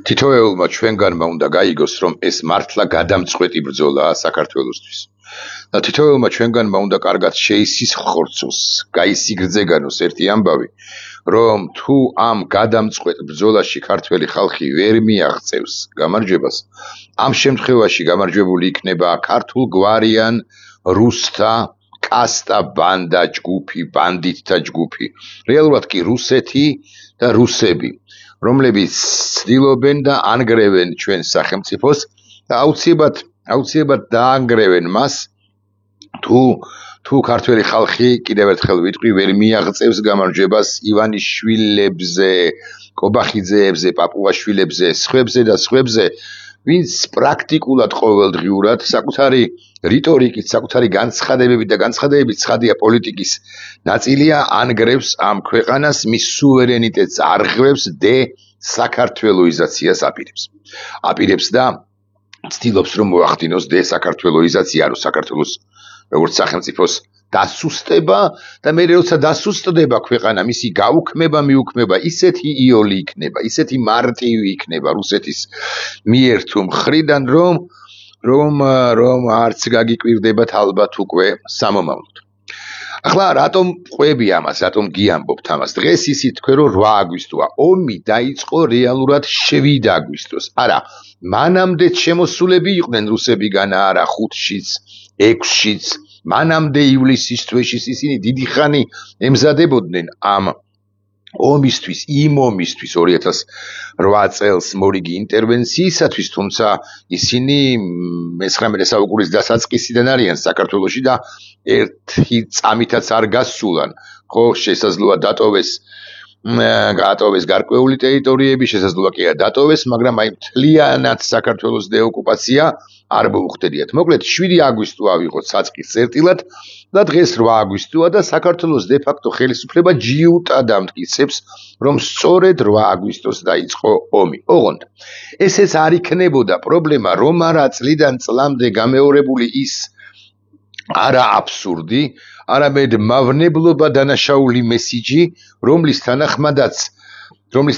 თითოეულმა ჩვენგანმა უნდა გაიგოს, რომ ეს მართლა გადამწყვეტი ბრძოლაა საქართველოსთვის. და თითოეულმა ჩვენგანმა უნდა კარგად შეისხორცოს, გაისიგრძეგანოს ერთი ამბავი, რომ თუ ამ გადამწყვეტ ბრძოლაში ქართველი ხალხი ვერ მიაღწევს გამარჯვებას, ამ შემთხვევაში გამარჯვებული იქნება ქართულ გვარიან რუსთა კასტა ბანდა ჯგუფი, ბანდიტთა ჯგუფი. რეალურად კი რუსეთი და რუსები, რომლებიც ცდილობენ და ანგრევენ ჩვენ სახელმწიფოს და აუცილებლად დაანგრევენ მას, თუ ქართველი ხალხი კიდევ ერთხელ ვიტყვი ვერ მიაღწევს გამარჯვებას ივანიშვილებზე, კობახიძეებზე, პაპუაშვილებზე, სხვებზე, ვინც პრაქტიკულად ყოველდღიურად საკუთარი რიტორიკით, საკუთარი განცხადებებით და განცხადებებით ცხადია პოლიტიკის ნაწილია ანგრევს ამ ქვეყანას, მის სუვერენიტეტს არღვევს, დე-საქართველოიზაციას აპირებს და ცდილობს რომ მოახდინოს დე-საქართველოიზაცია, ანუ საქართველოს როგორც სახელმწიფოს დასუსტება და მე როცა დასუსტდება ქვეყანა, მისი გაუქმება, მიუქმება ისეთი იოლი იქნება, ისეთი მარტივი იქნება რუსეთის მიერ თუ მხრიდან, რომ არც გაგიკვირდებათ ალბათ უკვე სამომავლოდ. ახლა რატომ ყვები ამას, რატომ გიამბობთ ამას? დღეს ისიც თქვენ რომ 8 აგვისტოა, ომი დაიწყო რეალურად 7 აგვისტოს. არა, მანამდეც შემოსულები იყვნენ რუსებიგან, არა 5-შიც, 6-შიც, მანამდე ივლისის თვეშიც ისინი დიდი ხანი ემზადებოდნენ ამ ომისთვის, იმ ომისთვის 2008 წელს მორიგი ინტერვენციისათვის, თუმცა ისინი მე-19 საუკუნის დასაწყისიდან არიან საქართველოში და ერთი წამითაც არ გასულან. ხო, შესაძლოა დატოვეს გარკვეული ტერიტორიები, შესაძლოა კი დატოვეს, მაგრამ აი მთლიანად საქართველოს დეოკუპაცია არ მოუხდედიათ. მოკლედ 7 აგვისტო ავიღოთ საწყის წერტილად და დღეს 8 აგვისტოა და საქართველოს დე-ფაქტო ხელისუფლება ჯიუტად ამტკიცებს, რომ სწორედ 8 აგვისტოს დაიწყო ომი. ოღონდ ესეც არ იქნებოდა პრობლემა, რომ არა წლიდან წლამდე გამეორებული ის არა აბსურდი, არამედ მავნებლობა დანაშაული მესიჯი, რომლის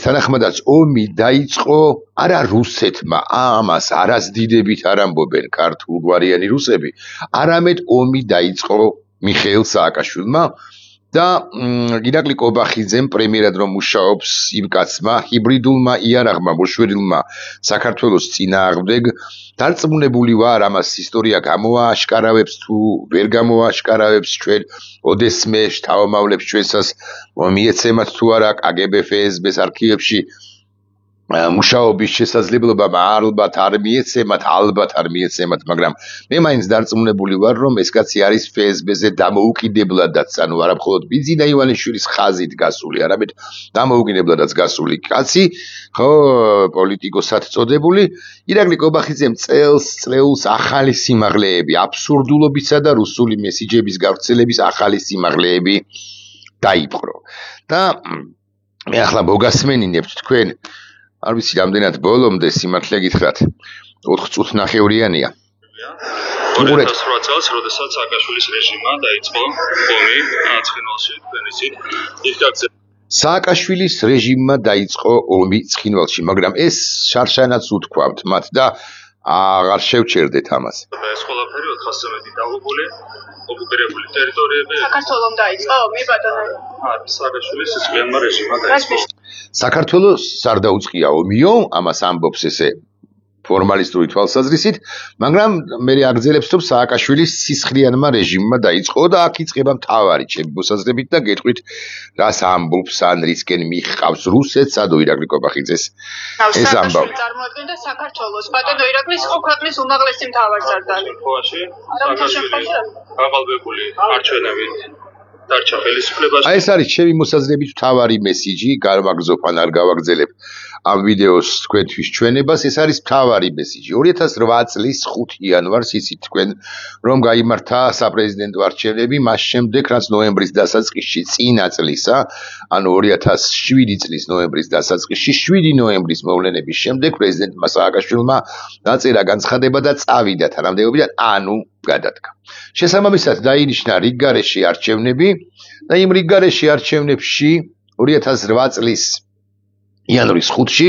თანახმადაც ომი დაიწყო არა რუსეთმა, ამას არასდიდებით არ ამბობენ ქართულგვარიანი რუსები, არამედ ომი დაიწყო მიხეილ სააკაშვილმა და ირაკლი კობახიძემ პრემიერად რომ მუშაობს იმ კაცმა, ჰიბრიდულმა იარაღმა მოშველილმა საქართველოს წინააღმდეგ, დარწმუნებული ვარ, ამას ისტორია გამოააშკარავებს თუ ვერ გამოააშკარავებს, ჩვენ ოდესმე შთამომავლებს ჩვენსას მიეცემათ თუ არა KGB FSB-ს არქივებში მუშაობის შესაძლებლობა ალბათ არ მიეცემათ, მაგრამ მე მაინც დარწმუნებული ვარ, რომ ეს კაცი არის FSB-ზე დამოუკიდებლადაც, ანუ არა მხოლოდ ბიძინა ივანიშვილის ხაზით გასული, არამედ დამოუკიდებლადაც გასული კაცი, ხო, პოლიტიკოსად წოდებული. ირაკლი კობახიძემ წელს ახალი სიმაღლეები, აბსურდულობისა და რუსული მესიჯების გავრცელების ახალი სიმაღლეები დაიპყრო. და მე ახლა მოგასმენინებთ თქვენ, არ ვიცი რამდენად ბოლომდე სიმართლე გითხრათ, 4 წუთნახევრიანია. 2008 წელს, როდესაც სააკაშვილის რეჟიმმა დაიწყო ომი ცხინვალში, თქვენ იცით, სააკაშვილის რეჟიმმა დაიწყო ომი ცხინვალში, მაგრამ ეს შარშანაც უთქვამთ მათ და აღარ შევჩერდეთ ამას. ეს ყველაფერი 413 დაღუპული, ოკუპირებული ტერიტორიები. საქართველოს დაიწყო ომი ბატონო. სააკაშვილის სისხლიანმა რეჟიმმა დაიწყო. საქართველოს არ დაუწყია ომიო, ამას ამბობს ესე ფორმალისტური თვალსაზრისით, მაგრამ მე აგრძელებს, რომ სააკაშვილის სისხლიანმა რეჟიმმა დაიწყო და აქ იწყება მთავარი ჩემი მოსაზრებით და გეტყვით, რას ამბობს ან რისკენ მიჰყავს რუსეთს, ადო ირაკლი კობახიძეს ეს ამბავი. წარმოადგენდა საქართველოს ბატონო ირაკლის ხო ქვეყნის უმაღლესი მთავარსარდალი. სააკაშვილი გაყალბებული არჩევნებით დარჩა ხელისუფლებაში. აი ეს არის ჩემი მოსაზრებით მთავარი მესიჯი, გავაგზობ ან არ გავაგზელებ ამ ვიდეოს თქვენთვის ჩვენებას, ეს არის მთავარი მესიჯი. 2008 წლის 5 იანვარს იცით თქვენ, რომ გაიმართა საპრეზიდენტო არჩევნები, მას შემდეგ, რაც ნოემბრის დასაწყისში წინა წლისა, ანუ 2007 წლის ნოემბრის დასაწყისში, 7 ნოემბრის მოვლენების შემდეგ პრეზიდენტმა სააკაშვილმა დაწერა განცხადება და წავიდა თანამდებობიდან, ანუ გადადგა. შესაბამისად დაინიშნა რიგგარეშე არჩევნები და იმ რიგგარეშე არჩევნებში 2008 წლის იანვრის 5-ში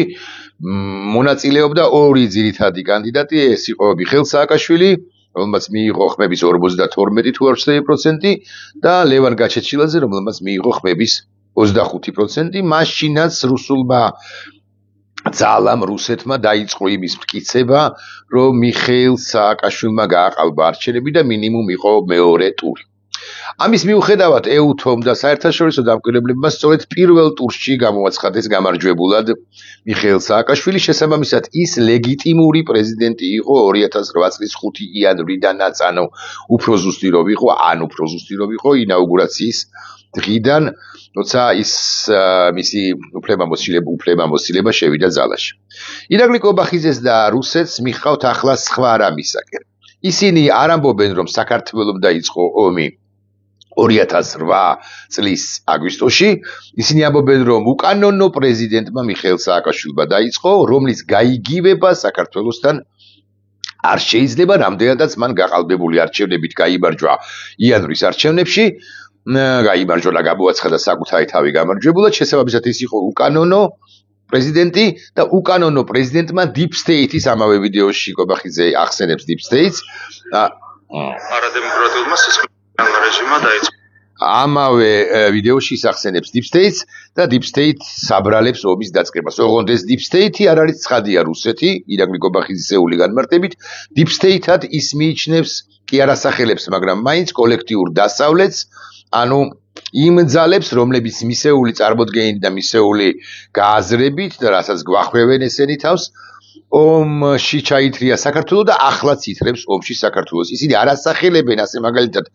მონაწილეობდა ორი ძირითადი კანდიდატი, ეს იყო მიხეილ სააკაშვილი, რომელმაც მიიღო ხმების 52 თუ არ ვცდები პროცენტი და ლევან გაჩეჩილაძე, რომელმაც მიიღო ხმების 25%. მაშინაც რუსულმა ძალამ რუსეთმა დაიწყო იმის მტკიცება, რომ მიხეილ სააკაშვილმა გააყალბა არჩევნები და მინიმუმ იყო მეორე ტური. ამის მიუხედავად EUTOM და საერთაშორისო დამკვირვებლებმა სწორედ პირველ ტურში გამოაცხადეს გამარჯვებულად მიხეილ სააკაშვილი, შესაბამისად ის ლეგიტიმური პრეზიდენტი იყო 2008 წლის 5 იანვრიდანაც, ანუ უფრო ზუსტი რომ იყო ინაუგურაციის დღიდან, როცა ის მისი უფლებამოსილება შევიდა ძალაში. ირაკლი კობახიძეს და რუსეთს მიხავთ ახლა სხვა რამისაკენ. ისინი არ ამბობენ, რომ საქართველომ დაიწყო ომი 2008 წლის აგვისტოში, ისინი ამბობენ, რომ უკანონო პრეზიდენტმა მიხეილ სააკაშვილმა დაიწყო, რომლის გაიგივება საქართველოსთან არ შეიძლება, რამდენადაც მან გაყალბებული არჩევნებით გაიმარჯვა იანვრის არჩევნებში, გაიმარჯვა და გამოაცხადა საკუთარი თავი გამარჯვებულად, შესაბამისად ის იყო უკანონო პრეზიდენტი და უკანონო პრეზიდენტმა Deep State-ის ამავე ვიდეოში კობახიძე ახსენებს Deep State-ს არადემოკრატიულმა სისხლიან რეჟიმმა დაიწყო. ამავე ვიდეოში ახსენებს Deep State-ს და Deep State საბრალებს ომის დაწყებას. ოღონდ ეს Deep State-ი არ არის ცხადია რუსეთი, ირაკლი კობახიძისეული განმარტებით. Deep State-ად ის მიიჩნევს კი არ ასახელებს, მაგრამ მაინც კოლექტიურ დასავლეთს, ანუ იმ ძალებს, რომლებიც მისეული წარმოდგენით და მისეული გააზრებით და რასაც გვახვევენ ესენი თავს, ომში ჩაითრია საქართველო და ახლაც ითრებს ომში საქართველოს. ისინი არ ასახელებენ ასე მაგალითად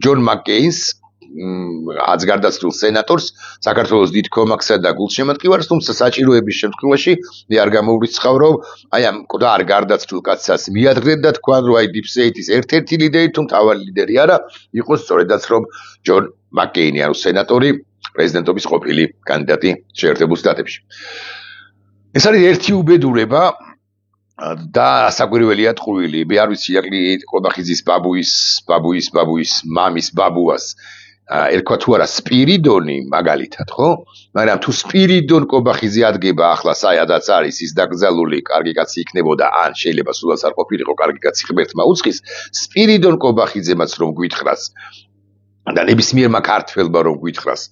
ჯონ მაკკეინს, აც გარდაცვლილ სენატორს, საქართველოს დიდ კომაქსა და გულშემატკივარს, თუმცა საჭიროების შემთხვევაში მე არ გამოვრიცხავ, რომ აი ამ და არ გარდაცვლილ კაცსაც მიადგნენ და თქვან, რომ აი Deep State-ის ერთ-ერთი ლიდერი თუ მთავარი ლიდერი არა, იყო სწორედაც რომ ჯონ მაკკეინი, ანუ სენატორი, პრეზიდენტობის ყოფილი კანდიდატი შეერთებულ შტატებში. ეს არის ერთი უბედურება და საკვირველია ტყუილი. მე არ ვიცი ირაკლი კობახიძის ბაბუის მამის ბაბუას ერქვა თუ არა სპირიდონი მაგალითად, ხო? მაგრამ თუ სპირიდონ კობახიძე ადგება ახლა საერთოდ არის ის დაკრძალული კარგი კაცი იქნებოდა, ან შეიძლება სულაც არ ყოფილიყო კარგი კაცი ღმერთმა უცხის, სპირიდონ კობახიძემაც რომ გვითხრას და ნებისმიერმა ქართველმა რომ გვითხრას,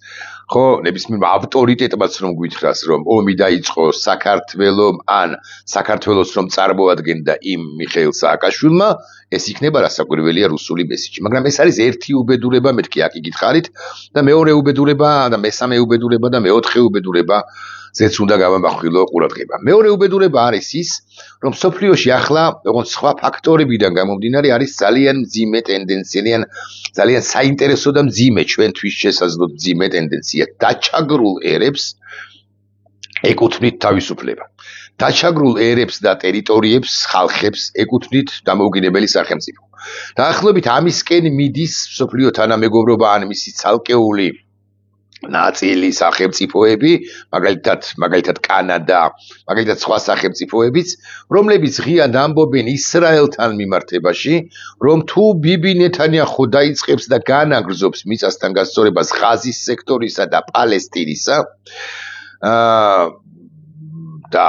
ხო, ნებისმიერმა ავტორიტეტმაც რომ გვითხრას, რომ ომი დაიწყო საქართველომ ან საქართველოს რომ წარმოადგენდა იმ მიხეილ სააკაშვილმა, ეს იქნება რასაკვირველია რუსული მესიჯი. მაგრამ ეს არის ერთი უბედურება, მეთქი აქ იგითხარით და მეორე უბედურება და მესამე უბედურება და მეოთხე უბედურება ზეც უნდა გამამახვილო ყურადღება. მეორე უბედურება არის ის, რომ სოფლიოში ახლა, როგორც სხვა ფაქტორებიდან გამომდინარე, არის ძალიან მძიმე ტენდენცია, ძალიან საინტერესო და მძიმე ჩვენთვის შესაძლოდ მძიმე ტენდენცია. დაჩაგრულ ერებს ეკუთვნით თავისუფლება. დაჩაგრულ ერებს და ტერიტორიებს, ხალხებს ეკუთვნით დამოუკიდებელი სახელმწიფო. დაახლოებით ამისკენ მიდის სოფლიო თანამეგობრობა ან მისი ცალკეული ნაწილი სახელმწიფოები, მაგალითად კანადა, მაგალითად სხვა სახელმწიფოებიც, რომლებიც ღიად ამბობენ ისრაელთან მიმართებაში, რომ თუ ბიბი ნეთანიახუ დაიწყებს და განაგრძობს მიწასთან გასწორებას ღაზის სექტორისა და პალესტინისა, და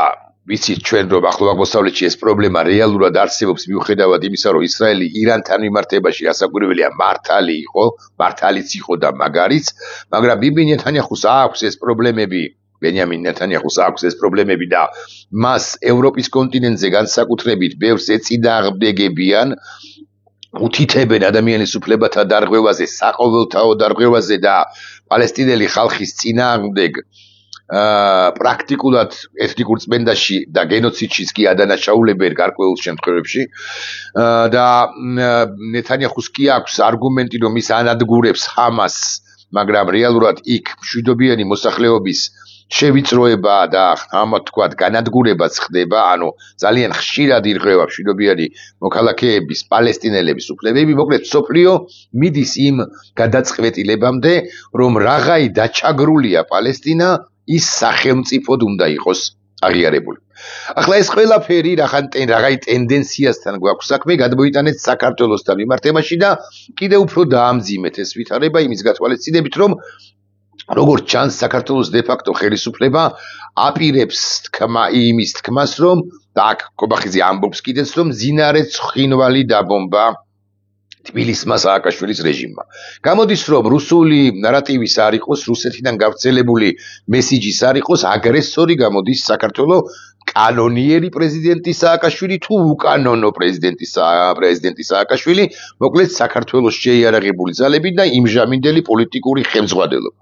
ვიცით ჩვენ რომ ახლო აღმოსავლეთში ეს პრობლემა რეალურად არსებობს მიუხედავად იმისა, რომ ისრაელი ირანთან მიმართებაში რასაკვირველია მართალიც იყო და მაგარიც, მაგრამ ბიბი ნეთანიახუს აქვს ეს პრობლემები, ბენიამინ ნეთანიახუს აქვს ეს პრობლემები და მას ევროპის კონტინენტზე განსაკუთრებით ბევრს ეწინააღმდეგებიან, უთითებენ ადამიანის უფლებათა დარღვევაზე, საყოველთაო დარღვევაზე და პალესტინელი ხალხის წინააღმდეგ პრაქტიკულად ეთნიკურ წმენდაში და გენოციდშიც კი ადანაშაულებენ გარკვეულ შემთხვევებში და ნეთანიახუს კი აქვს არგუმენტი, რომ ის ანადგურებს ჰამასს, მაგრამ რეალურად იქ მშვიდობიანი მოსახლეობის შევიწროება და ამათ თქვათ განადგურებაც ხდება, ანუ ძალიან ხშირად ირღვევა მშვიდობიანი მოქალაქეების, პალესტინელების უფლებები, მოკლედ სოფლიო მიდის იმ გადაწყვეტილებამდე, რომ რაღაცა დაჩაგრულია პალესტინა, ის სახელმწიფოდ უნდა იყოს აღიარებული. ახლა ეს ყველაფერი რაღაცა ტენდენციასთან გვაქვს საქმე, გადმოიტანეთ საქართველოსთან მიმართებაში და კიდევ უფრო დაამძიმეთ ეს ვითარება იმის გათვალისწინებით, რომ როგორც ჩანს საქართველოს დე-ფაქტო ხელისუფლება აპირებს თქმა იმის თქმას, რომ და აქ კობახიძე ამბობს კიდეც, რომ მძინარე ცხინვალი დაბომბა თბილისმა სააკაშვილის რეჟიმმა. გამოდის, რომ რუსული ნარატივის არ იყოს, რუსეთიდან გავრცელებული მესიჯის არ იყოს, აგრესორი გამოდის საქართველოს კანონიერი პრეზიდენტი სააკაშვილი თუ უკანონო პრეზიდენტი სააკაშვილი, მოკლედ საქართველოს შეიარაღებული ძალები და იმჟამინდელი პოლიტიკური ხელმძღვანელობა.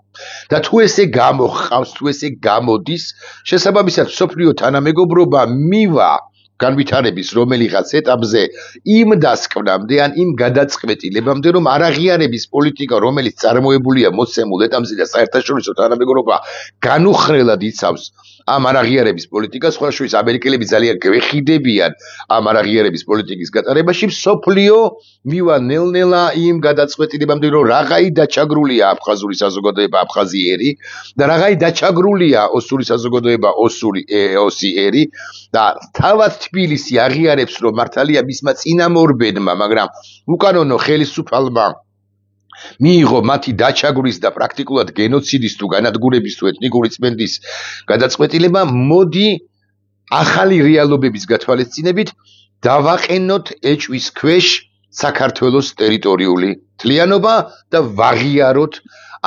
და თუ ესე გამოხავს, თუ ესე გამოდის, შესაბამისად მსოფლიო თანამეგობრობა მივა განვითარების რომელიღაც ეტაპზე იმ დასკვნამდე ან იმ გადაწყვეტილებამდე, რომ არაღიარების პოლიტიკა, რომელიც წარმოებულია მოცემულ ეტაპზე და საერთაშორისო თანამეგობრობა განუხრელად იცავს ამ არაღიარების პოლიტიკას, სხვა შორის ამერიკელები ძალიან გვეხიდებიან ამ არაღიარების პოლიტიკის გატარებაში, მსოფლიო მივა ნელ-ნელა იმ გადაწყვეტილებამდე, რომ რაღაცა დაჩაგრულია აფხაზური საზოგადოება აფხაზიერი და რაღაცა დაჩაგრულია ოსური საზოგადოება ოსიერი და თავად თბილისი აღიარებს, რომ მართალია მისმა წინამორბედმა, მაგრამ უკანონო ხელისუფალმა მიიღო მათი დაჩაგვრის და პრაქტიკულად გენოციდის თუ განადგურების თუ ეთნიკური წმენდის გადაწყვეტილება, მოდი ახალი რეალობების გათვალისწინებით დავაყენოთ ეჭვის ქვეშ საქართველოს ტერიტორიული თლიანობა და ვაღიაროთ,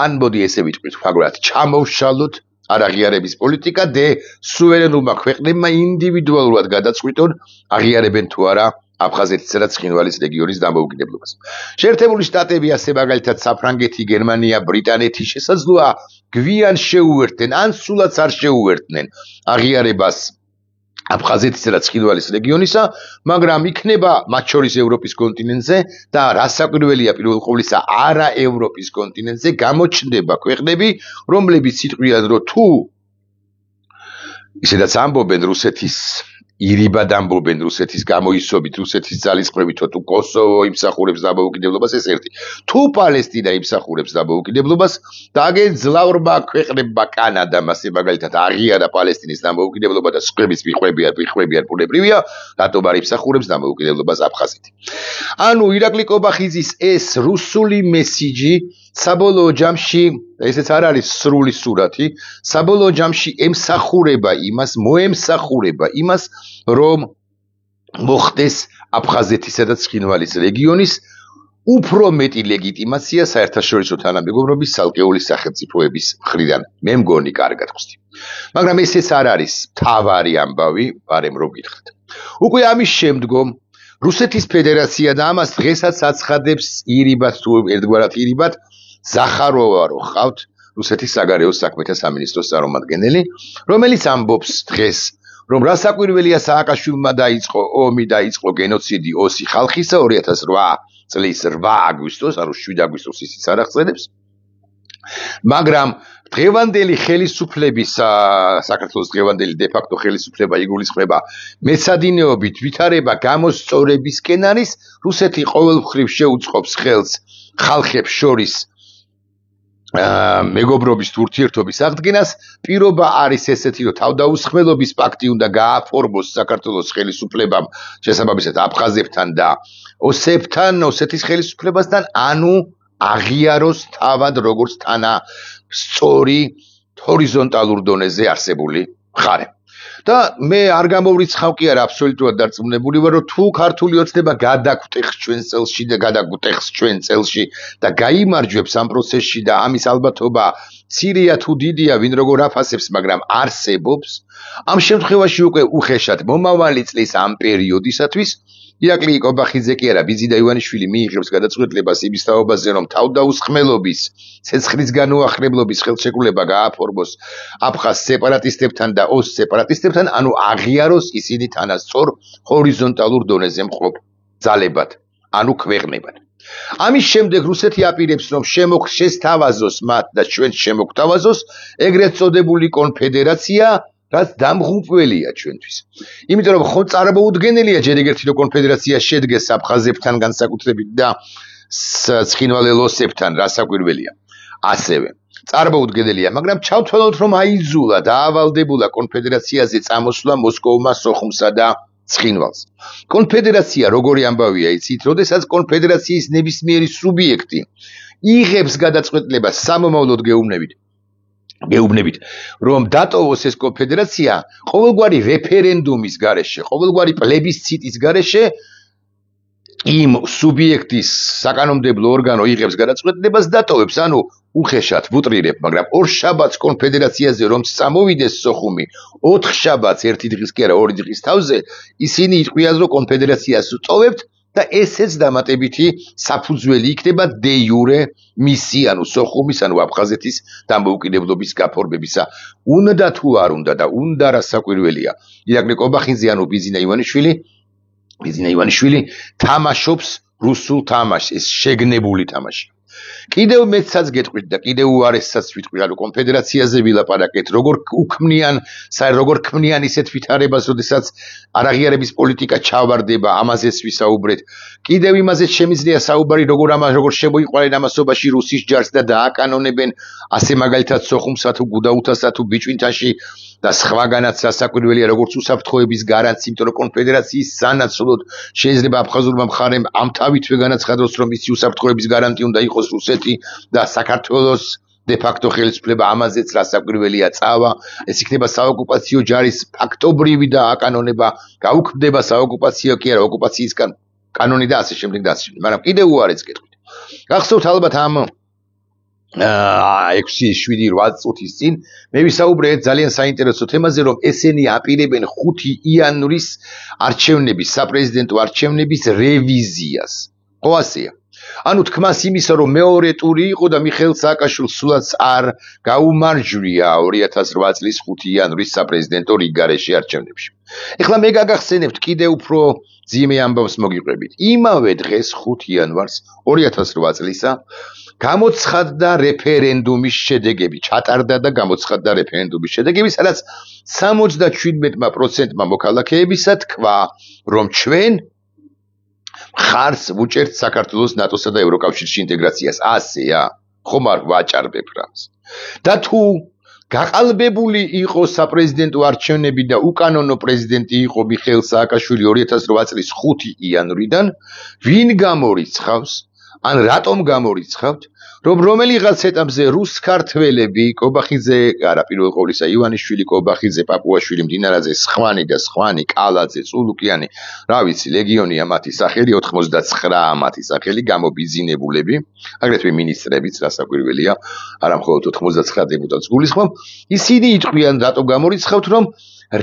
ან მოდი ესე ვიტყვით, ფაგრად ჩამოვშალოთ არაღიარების პოლიტიკა და სუვერენულმა ქვეყნებმა ინდივიდუალურად გადაწყვიტონ აღიარებენ თუ არა აფხაზეთისა და ცხინვალის რეგიონის დამოუკიდებლობას. შეერთებული შტატები, ასე მაგალითად საფრანგეთი, გერმანია, ბრიტანეთი შესაძლოა გვიან შეუერთდნენ, ან სულაც არ შეუერთდნენ აღიარებას აფხაზეთისა და ცხინვალის რეგიონისა, მაგრამ იქნება მათ შორის ევროპის კონტინენტზე და რასაკვირველია პირველ ყოვლისა არა ევროპის კონტინენტზე გამოჩნდება ქვეყნები, რომლებიც იტყვიან, რომ თუ ისედაც ამბობენ რუსეთის ირიბად ამბობენ რუსეთის გამოისობით, რუსეთის ძალისხმევით, თუ კოსოვო იმსახურებს დამოუკიდებლობას, ეს ერთი. თუ პალესტინა იმსახურებს დამოუკიდებლობას, და აგენ ძლავრმა ქვეყნებმა კანადამ, ასე მაგალითად აღიარა პალესტინის დამოუკიდებლობა და სხვების მიხვებიან ბუნებრივია, რატომ არ იმსახურებს დამოუკიდებლობას აფხაზეთი. ანუ ირაკლი კობახიძის ეს რუსული მესიჯი საბოლოო ჯამში, ესეც არ არის სრული სურათი, საბოლოო ჯამში მოემსახურება იმას, რომ მოხდეს აფხაზეთისა და ცხინვალის რეგიონის უფრო მეტი ლეგიტიმაცია საერთაშორისო თანამეგობრობის ცალკეული სახელმწიფოების მხრიდან. მე მგონი კარგად ხსნი. მაგრამ ესეც არ არის მთავარი ამბავი, არემ რომ გითხრათ. უკვე ამის შემდგომ რუსეთის ფედერაცია და ამას დღესაც აცხადებს ირიბად თუ ერთგვარად ირიბად ზახაროვა რო ხავთ რუსეთის საგარეო საქმეთა სამინისტროს წარმომადგენელი, რომელიც ამბობს დღეს, რომ რასაკვირველია სააკაშვილმა დაიწყო გენოციდი ოსი ხალხისა 2008 წლის 8 აგვისტოს, ანუ 7 აგვისტოს ისიც არ აღწერებს, მაგრამ დღევანდელი ხელისუფლების საქართველოს დღევანდელი დე-ფაქტო ხელისუფლება იგულისხმება მეცადინეობით ვითარება გამოსწორებისკენ არის, რუსეთი ყოველმხრივ შეუწყობს ხელს ხალხებს შორის მეგობრობის თუ ურთიერთობის აღდგენას, პირობა არის ესეთი, რომ თავდაუსხმელობის პაქტი უნდა გააფორმოს საქართველოს ხელისუფლებამ, შესაბამისად აფხაზებთან და ოსეთის ხელისუფლებასთან, ანუ აღიაროს თავად როგორც თანასწორი ჰორიზონტალურ დონეზე არსებული მხარე. და მე არ გამოვრიცხავ კი არა, აბსოლუტურად დარწმუნებული ვარ, რომ თუ ქართული ოცნება გადაგვტეხს ჩვენ წელში და გაიმარჯვებს ამ პროცესში და ამის ალბათობა მცირეა თუ დიდია, ვინ როგორ აფასებს, მაგრამ არსებობს, ამ შემთხვევაში უკვე უხეშად მომავალი წლის ამ პერიოდისათვის ირაკლი კობახიძე კი არა, ბიძინა ივანიშვილი მიიღებს გადაწყვეტილებას იმის თაობაზე, რომ თავდაუსხმელობის, ცეცხლის განუახლებლობის ხელშეკრულება გააფორმოს აფხაზ სეპარატისტებთან და ოს სეპარატისტებთან, ანუ აღიაროს ისინი თანასწორ ჰორიზონტალურ დონეზე მყოფ ძალებად, ანუ ქვეყნებად. ამის შემდეგ რუსეთი აპირებს, რომ შესთავაზოს მათ და ჩვენ შემოგთავაზოს ეგრეთ წოდებული კონფედერაცია, რაც დამღუპველია ჩვენთვის. იმიტომ რომ ხო წარმოუდგენელია ჯერ ეგერთი რომ კონფედერაცია შედგეს აფხაზებთან განსაკუთრებით და ცხინვალელოსებთან, რასაკვირველია. ასევე წარმოუდგენელია, მაგრამ ჩავთვალოთ, რომ აიძულა დაავალდებულა კონფედერაციაზე წამოსვლა მოსკოვმა, სოხუმსა და ცხინვალს. კონფედერაცია როგორი ამბავია იცით, როდესაც კონფედერაციის ნებისმიერი სუბიექტი იღებს გადაწყვეტილებას სამომავლოდ გეუბნებით გეუბნებით, რომ დატოვოს ეს კონფედერაცია ყოველგვარი რეფერენდუმის გარეშე, ყოველგვარი პლებისციტის გარეშე იმ სუბიექტის საკანონმდებლო ორგანო იღებს გადაწყვეტილებას დატოვებს, ანუ უხეშად ვუტრირებ, მაგრამ ორშაბათს კონფედერაციაზე რომ წამოვიდეს სოხუმი, 4 შაბათს ერთი დღის კი არა, 2 დღის თავზე, ისინი იტყვიან, რომ კონფედერაციას უწოვებთ და ესეც დამატებითი საფუძველი იქნება დე იურე მისი, ანუ სოხუმის, ანუ აფხაზეთის დამოუკიდებლობის გაფორმებისა. უნდა თუ არ უნდა და უნდა რა საკვირველია. ირაკლი კობახიძე, ანუ ბიზინა ივანიშვილი თამაშობს რუსულ თამაშს, ეს შეგნებული თამაში. კიდევ მეცაც გეტყვით და კიდევ უარესსაც ვიტყვი, ანუ კონფედერაციაზე ვილაპარაკეთ, როგორ ქმნიან ისეთ ვითარებას, როდესაც არაღიარების პოლიტიკა ჩავარდება, ამაზეც ვისაუბრეთ. კიდევ იმაზეც შემიძლია საუბარი, როგორ შემოიყვანენ ამასობაში რუსის ჯარს და დააკანონებენ, ასე მაგალითად სოხუმსა თუ გუდაუთასა თუ ბიჭვინთაში და სხვაგანაც სასაკვირველია, როგორც უსაფრთხოების გარანტი, იმიტომ რომ კონფედერაციის სანაცვლოდ შეიძლება აფხაზურმა მხარემ ამ თავითვე განაცხადოს, რომ ისი უსაფრთხოების გარანტი უნდა იყოს რუსეთი და საქართველოს დე-ფაქტო ხელისუფლება ამაზეც რა საკვირველია წავა. ეს იქნება საოკუპაციო ჯარის ფაქტობრივი დააკანონება, გაუქმდება საოკუპაციო კი არა, ოკუპაციის კანონი და ასე შემდეგ და ასე შემდეგ. მაგრამ კიდევ უარეს გეტყვით. გახსოვთ ალბათ ამ 6-7-8 წუთის წინ მე ვისაუბრე ძალიან საინტერესო თემაზე, რომ ესენი აპირებენ 5 იანვრის არჩევნების, საპრეზიდენტო არჩევნების რევიზიას. ხო ასეა. ანუ თქმას იმისა, რომ მეორე ტური იყო და მიხეილ სააკაშვილს სულაც არ გაუმარჯვია 2008 წლის 5 იანვრის საპრეზიდენტო რიგგარეშე არჩევნებში. ეხლა მე გაგახსენებთ კიდევ უფრო ძიმე ამბავს მოგიყვებით. იმავე დღეს 5 იანვარს 2008 წლისა გამოცხადდა რეფერენდუმის შედეგები, ჩატარდა და გამოცხადდა რეფერენდუმის შედეგები, სადაც 77% მოქალაქეებისა თქვა, რომ ჩვენ ხარს ვუჭერთ საქართველოს ნატოსა და ევროკავშირში ინტეგრაციას. ასეა, ხომ არ ვაჭარბებ რამს. და თუ გაყალბებული იყო საპრეზიდენტო არჩევნები და უკანონო პრეზიდენტი იყო მიხეილ სააკაშვილი 2008 წლის 5 იანვრიდან, ვინ გამორიცხავს? ან რატომ გამორიცხავთ, რომ რომელიღაც ეტაპზე რუსქართველები, კობახიძე, არა, პირველ ყოვლისა ივანიშვილი, კობახიძე, პაპუაშვილი, მდინარაძე, სხვანი, კალაძე, წულუკიანი, რა ვიცი, ლეგიონია მათი სახელი, 99 მათი სახელი, გამობიზინებულები, აგრეთვე მინისტრებიც, რა საკვირველია, არა მხოლოდ 99 დეპუტატს გულისხმობ, ისინი იტყვიან, რატომ გამორიცხავთ, რომ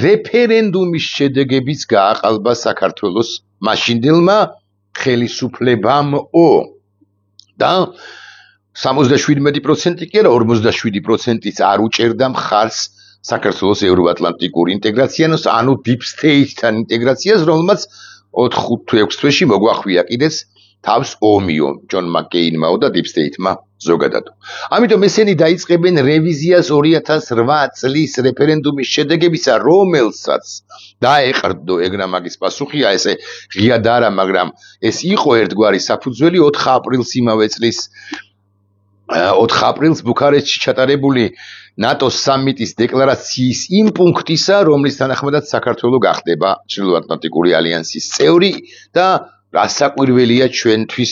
რეფერენდუმის შედეგებიც გააყალბა საქართველოს მაშინდელმა ხელისუფლებამო. და 77% კი არა, 47%-იც არ უჭერდა მხარს საქართველოს ევროატლანტიკურ ინტეგრაციას, ანუ deep state-თან ინტეგრაციას, რომელმაც 4 თუ 6 თვეში მოგვახვია კიდეც თავს ომიო, ჯონ მაკკეინმაო და deep state-მა ზოგადად. ამიტომ ესენი დაიწყებენ რევიზიას 2008 წლის რეფერენდუმის შედეგებისა, რომელსაც დაეყრდო ეგრა მაგის პასუხია, ესე ღიად არა, მაგრამ ეს იყო ერთგვარი საფუძველი 4 აპრილს იმავე წლის 4 აპრილს ბუქარესტში ჩატარებული ნატოს სამიტის დეკლარაციის იმ პუნქტისა, რომლის თანახმადაც საქართველო გახდება ჩრდილოატლანტიკური ალიანსის წევრი და რასაკვირველია ჩვენთვის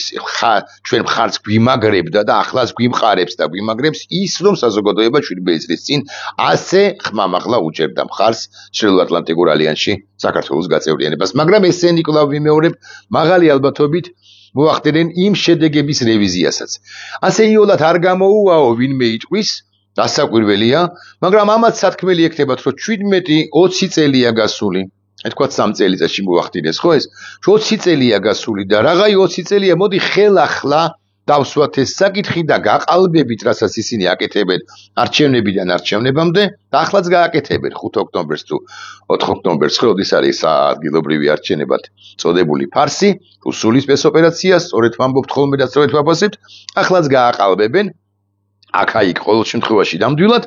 ჩვენ მხარს გვიმაგრებდა და ახლაც გვიმყარებს და გვიმაგრებს ის, რომ საზოგადოება 7 წლის წინ ასე ხმამაღლა უჭერდა მხარს ჩრდილოატლანტიკურ ალიანსში საქართველოს გაწევრიანებას. მაგრამ ესენი კვლავ ვიმეორებ, მაღალი ალბათობით მოახდენენ იმ შედეგების რევიზიასაც. ასე იოლად არ გამოუვაო ვინმე იტყვის, რასაკვირველია, მაგრამ ამაც სათქმელი ექნებათ, რომ 17-20 წელია გასული. თქვა 3 წელიწადში მოახდინეს, ხო ეს? 20 წელია გასული და რაღაცა 20 წელია, მოდი ხელახლა დავსვათ ეს საკითხი და გაყალბებით, რასაც ისინი აკეთებენ არჩევნებიდან არჩევნებამდე და ახლაც გააკეთებენ 5 ოქტომბერს თუ 4 ოქტომბერს, როდის არის ადგილობრივი არჩევნებად წოდებული ფარსი, უსულის სპეცოპერაცია, სწორედ ვამბობთ ხოლმე და სწორედ ვაფასებთ, ახლაც გააყალბებენ აქ-იქ ყოველ შემთხვევაში ნამდვილად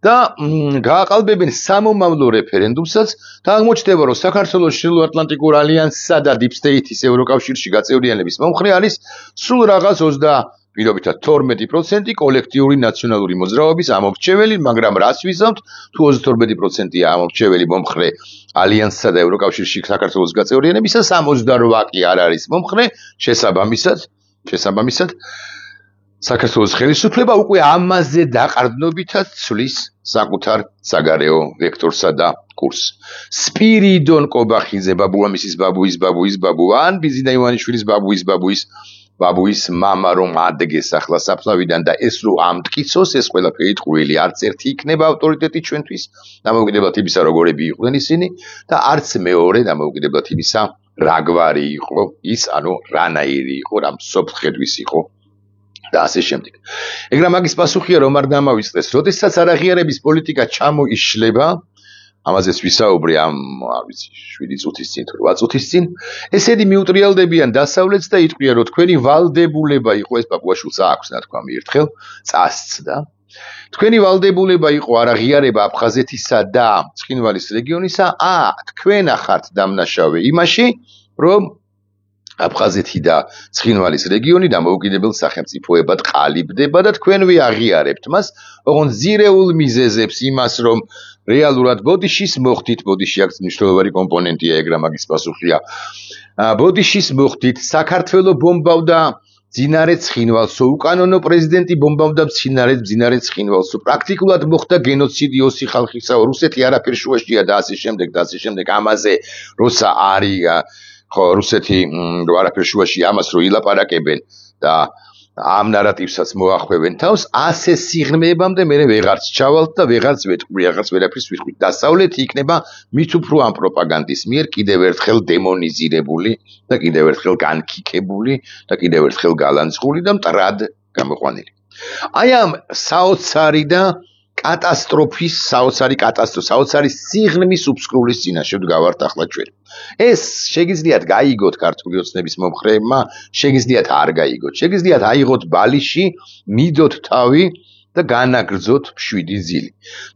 და გააყალბებენ სამომავლო რეფერენდუმსაც და აღმოჩნდება, რომ საქართველოს ჩრდილოატლანტიკურ ალიანსსა და deep state-ის ევროკავშირში გაწევრიანების მომხრე არის სულ რაღაც 12% კოლექტიური ნაციონალური მოძრაობის ამორჩეველი, მაგრამ რას ვიზამთ, თუ 32%-ია ამორჩეველი მომხრე ალიანსსა და ევროკავშირში საქართველოს გაწევრიანებისა, 68 კი არ არის მომხრე, შესაბამისად საქართველოს ხელისუფლება უკვე ამაზე დაყრდნობითაც ცვლის საკუთარ საგარეო ვექტორსა და კურსს. სპირიდონ კობახიძე ბაბუამისის ბაბუის ბაბუ ან ბიზინა ივანიშვილის ბაბუის მამა რომ ადგეს ახლა საფლავიდან და ეს რო ამტკიცოს ეს ყველაფერი ტყუილი არც ერთი იქნება ავტორიტეტი ჩვენთვის დამოუკიდებლად იმისა როგორები იყვნენ ისინი და არც მეორე დამოუკიდებლად იმისა რა გვარი იყო ის ანუ რანაირი იყო რა მსოფლხედვის იყო და ასე შემდეგ. ეგრა მაგის პასუხია რომ არ დამავიწყდეს, როდესაც არაღიარების პოლიტიკა ჩამოიშლება, ამაზეც ვისაუბრე ამ 7 წუთის წინ თუ 8 წუთის წინ, ესენი მიუტრიალდებიან დასავლეთს და იტყვიან რომ თქვენი ვალდებულება იყო ეს პაპუაშვილს აქვს ნათქვა ერთხელ წასცდა. თქვენი ვალდებულება იყო არაღიარება აფხაზეთისა და ცხინვალის რეგიონისა, თქვენ ახართ დამნაშავე იმაში, რომ აფხაზეთი და ცხინვალის რეგიონი დამოუკიდებელ სახელმწიფოებად ყალიბდება და თქვენვე აღიარებთ მას, ოღონდ ზირეულ მიზეზებს იმას, რომ რეალურად ბოდიშის მოხდით, ბოდიში აქ მნიშვნელოვანი კომპონენტია, ეგრა მაგის პასუხია. ბოდიშის მოხდით, საქართველოს ბომბავდა მძინარე ცხინვალსო, უკანონო პრეზიდენტი ბომბავდა მძინარე ცხინვალსო. პრაქტიკულად მოხდა გენოციდი ოსი ხალხისაო, რუსეთი არაფერ შუაშია და ასე შემდეგ, ამაზე როცა არის ხო რუსეთი რო არაფერ შუაში ამას რო ილაპარაკებენ და ამ ნარატივსაც მოახვევენ თავს, ასე სიღრმეებამდე მე ვეღარც ჩავალთ და ვეღარც ვეტყვი, რაღაც ვერაფერს ვიტყვი. დასავლეთი იქნება მით უფრო ამ პროპაგანდის მიერ კიდევ ერთხელ დემონიზირებული და კიდევ ერთხელ განკიკებული და კიდევ ერთხელ გალანძღული და მტრად გამოყვანილი. აი ამ საოცარი და კატასტროფის, საოცარი სიღრმის უფსკრულის წინაშე ვდგავართ ახლა ჩვენ. ეს შეგიძლიათ გაიგოთ ქართული ოცნების მომხრეებმა, შეგიძლიათ არ გაიგოთ. შეგიძლიათ აიღოთ ბალიში, მიდოთ თავი და განაგრძოთ 7 ძილი.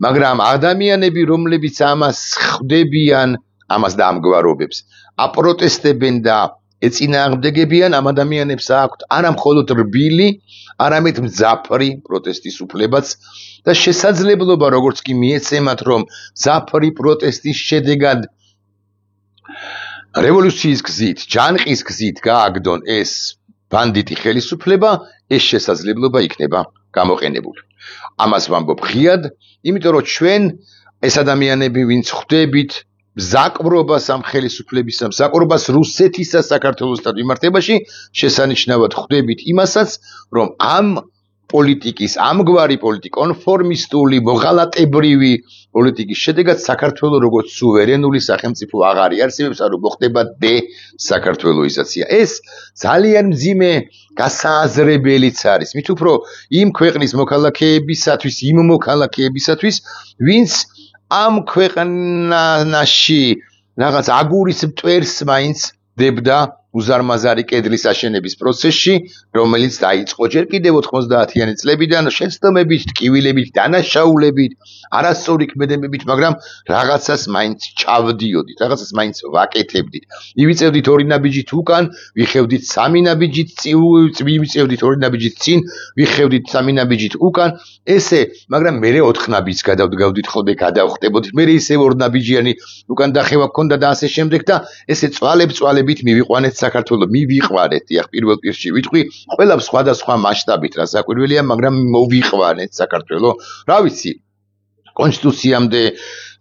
მაგრამ ადამიანები, რომლებიც ამას ხვდებიან, ამას და ამგვარობებს, აპროტესტებენ და ეწინააღმდეგებიან, ამ ადამიანებს აქვთ არა მხოლოდ რბილი, არამედ მძაფრი პროტესტის უფლებაც და შესაძლებლობა, როგორც კი მიეცემათ, რომ მძაფრი პროტესტის შედეგად რევოლუციის გზით, ჯანყის გზით გააგდონ ეს ბანდიტი ხელისუფლება, ეს შესაძლებლობა იქნება გამოყენებული. ამას ვამბობ ღიად, იმიტომ რომ ჩვენ ეს ადამიანები, ვინც ხვდებით მზაკვრობას ამ ხელისუფლებისა, მზაკვრობას რუსეთისა საქართველოსთან მიმართებაში, შესანიშნავად ხვდებით იმასაც, რომ ამ პოლიტიკის, ამგვარი კონფორმისტული, მოღალატებრივი პოლიტიკის შედეგად საქართველოს როგორც სუვერენული სახელმწიფო აღარ იარსებებს, ანუ მოხდება დე-საქართველოიზაცია. ეს ძალიან მძიმე გასააზრებელიც არის, მით უფრო იმ ქვეყნის მოქალაქეებისათვის, ვინც ამ ქვეყანაში რაღაც აგურის მტვერს მაინც დებდა უზარმაზარი კედლის აშენების პროცესში, რომელიც დაიწყო ჯერ კიდევ 90-იანი წლებიდან, შეცდომებით, ტკივილებით, დანაშაულებით, არასწორი ქმედებებით, მაგრამ რაღაცას მაინც ჩავდიოდით, რაღაცას მაინც ვაკეთებდით. ივიწევდით 2 ნაბიჯით უკან, ვიხევდით 3 ნაბიჯით ვივიწევდით 2 ნაბიჯით წინ, ვიხევდით 3 ნაბიჯით უკან, ესე, მაგრამ მერე 4 ნაბიჯს გადავდგავდით ხოლმე, გადავხტებოდით, მერე ისე 2 ნაბიჯიანი უკან დახევა გქონდა და ასე შემდეგ და ესე წვალებით მივიყვანეთ საქართველოს, მივიყვანეთ, დიახ, პირველ პირში ვიტყვი, ყველა სხვადასხვა მასშტაბით რა საკვირველია, მაგრამ მოვიყვანეთ საქართველოს, რა ვიცი, კონსტიტუციამდე,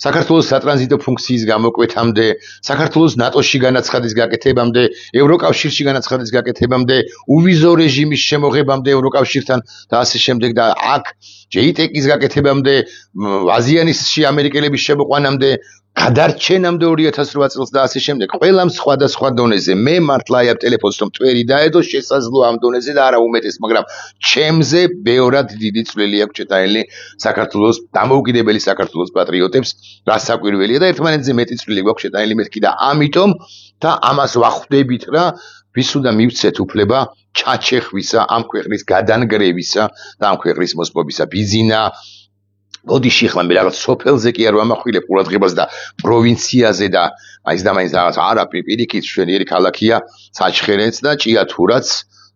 საქართველოს სატრანზიტო ფუნქციის გამოკვეთამდე, საქართველოს ნატოში განაცხადის გაკეთებამდე, ევროკავშირში განაცხადის გაკეთებამდე, უვიზო რეჟიმის შემოღებამდე ევროკავშირთან და ასე შემდეგ და აქ JTEC-ის გაკეთებამდე, აზიანისში ამერიკელების შემოყვანამდე, გადარჩენამდე 2008 წელს და ასე შემდეგ, ყველამ სხვადასხვა დონეზე. მე მართლა აი ამ ტელეფონს რომ ტვერი დაედო, შესაძლოა ამ დონეზე და არა უმეტეს, მაგრამ ჩემზე ბევრად დიდი წვლილი აქვს ჩატანილი საქართველოს დამოუკიდებელი საქართველოს პატრიოტებს, რა საკვირველია და ერთმანეთზე მეტი წვლილი გვაქვს ჩატანილი მეთქი და ამიტომ და ამას ვახვდებით რა, ვის უნდა მივცეთ უფლება ჩაჩეხვისა, ამ ქვეყნის გადანგრევისა და ამ ქვეყნის მოსპობისა. ბიზინა ბოდიში ხლა მე რაღაც სოფელზე კი არ ვამახვილებ ყურადღებას და პროვინციაზე და აი ეს და მაინც რაღაც არა პირიქით შვენიერი ქალაქია საჩხერეც და ჭიათურაც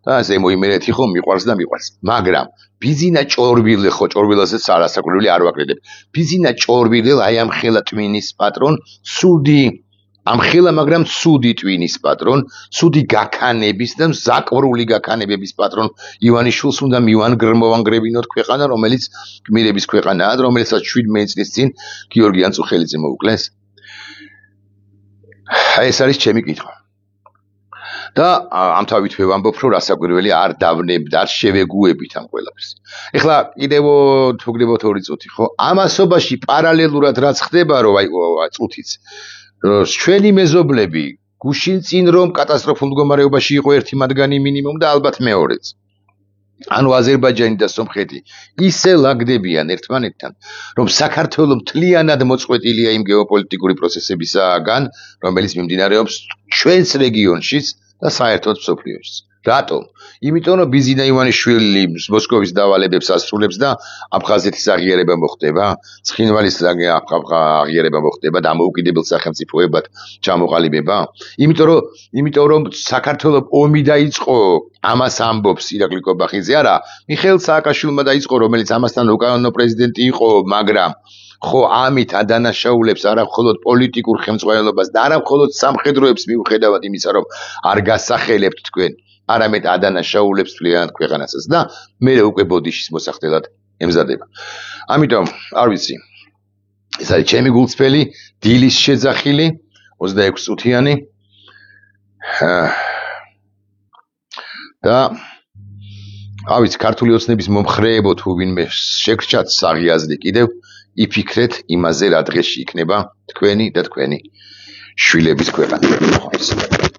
და ზემო იმერეთი ხო მიყვარს და მიყვარს. მაგრამ ბიზინა ჭორბილე ხო ჭორბილაზეც არასაკვირველი არ ვაკრედებ. ბიზინა ჭორბილე აი ამ ხელა ტვინის პატრონ სუდი ამხელა, მაგრამ ცუდი ტვინის პატრონ, ცუდი გაქანების და მზაკვრული გაქანებების პატრონ ივანიშვილს უნდა მივანგრევინოთ ქვეყანა, რომელიც გმირების ქვეყანაა, რომელსაც 17 წლის წინ გიორგი ანწუხელიძე მოუკლეს. ეს არის ჩემი კითხვა. და ამთავით მე ვამბობ, რომ რასაკვირველი არ დავნებთ, არ შევეგუებით ამ ყველაფერს. ეხლა კიდევ თუ გგებოთ 2 წუთი, ხო? ამასობაში პარალელურად რაც ხდება, რომ აი წუთიც ჩვენი მეზობლები გუშინ წინ რომ კატასტროფულ მდგომარეობაში იყო ერთი მათგანი მინიმუმ და ალბათ მეორეც. ანუ აზერბაიჯანი და სომხეთი ისე ლაგდებიან ერთმანეთთან, რომ საქართველო მთლიანად მოწყვეტილია იმ გეოპოლიტიკური პროცესებისაგან, რომელიც მიმდინარეობს ჩვენს რეგიონშიც და საერთოდ მსოფლიოშიც. რატომ? იმიტომ რომ ბიზინა ივანიშვილი მოსკოვის დავალებებს ასრულებს და აფხაზეთის აღიარება მოხდება, ცხინვალის აღიარება მოხდება, დამოუკიდებელ სახელმწიფოებად ჩამოყალიბება. იმიტომ რომ საქართველოს ომი დაიწყო, ამას ამბობს ირაკლი კობახიძე, არა, მიხეილ სააკაშვილმა დაიწყო, რომელიც ამასთან უკანონო პრეზიდენტი იყო, მაგრამ ხო ამით ადანაშაულებს არა მხოლოდ პოლიტიკურ ხელმძღვანელობას და არა მხოლოდ სამხედროებს მიუხედავად იმისა, რომ არ გასახელებთ თქვენ, არამედ ადანაშაულებს მთლიანად ქვეყანასაც და მე უკვე ბოდიშის მოსახდელად ემზადება. ამიტომ არ ვიცი. ეს არის ჩემი გულწრფელი დილის შეძახილი 26 წუთიანი და ავიც ქართული ოცნების მომხრეებო თუ ვინმე შეგრჩათ საღიაზრი კიდევ იფიქრეთ იმაზე რა დღეში იქნება თქვენი და თქვენი შვილების ქვეყანა.